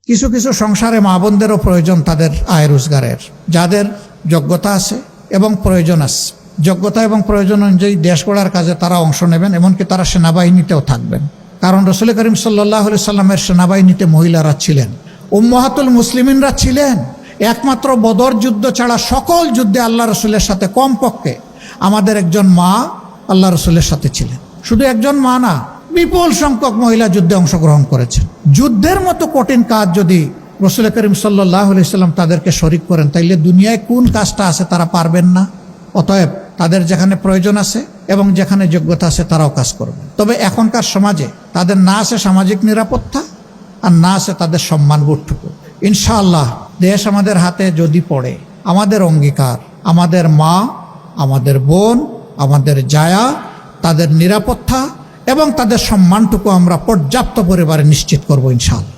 কিছু কিছু সংসারে মা বোনদেরও প্রয়োজন তাদের আয় রোজগারের, যাদের যোগ্যতা আছে এবং প্রয়োজন আছে। যোগ্যতা এবং প্রয়োজন অনুযায়ী দেশ গড়ার কাজে তারা অংশ নেবেন, এমনকি তারা সেনাবাহিনীতেও থাকবেন। কারণ রাসূল করিম সাল্লাল্লাহু আলাইহি সাল্লামের সেনাবাহিনীতে মহিলারা ছিলেন, উম্মাহাতুল মুসলিমিনরা ছিলেন। একমাত্র বদর যুদ্ধ ছাড়া সকল যুদ্ধে আল্লাহ রসুলের সাথে কমপক্ষে আমাদের একজন মা আল্লাহ রসুলের সাথে ছিলেন। শুধু একজন মা না, বিপুল সংখ্যক মহিলা যুদ্ধে অংশগ্রহণ করেছেন। যুদ্ধের মতো কঠিন কাজ যদি রাসূল করিম সাল্লাল্লাহু আলাইহি সাল্লাম তাদেরকে শরীক করেন, তাইলে দুনিয়ায় কোন কাজটা আছে তারা পারবেন না? অতএব তাদের যেখানে প্রয়োজন আছে এবং যেখানে যোগ্যতা আছে তারাও কাজ করবে। তবে এখনকার সমাজে তাদের না আছে সামাজিক নিরাপত্তা, আর না আছে তাদের সম্মানবোধটুকু। ইনশাআল্লাহ দেশ আমাদের হাতে যদি পড়ে, আমাদের অঙ্গীকার আমাদের মা, আমাদের বোন, আমাদের জায়া, তাদের নিরাপত্তা এবং তাদের সম্মানটুকু আমরা পর্যাপ্ত পরিমাণে নিশ্চিত করব ইনশাআল্লাহ।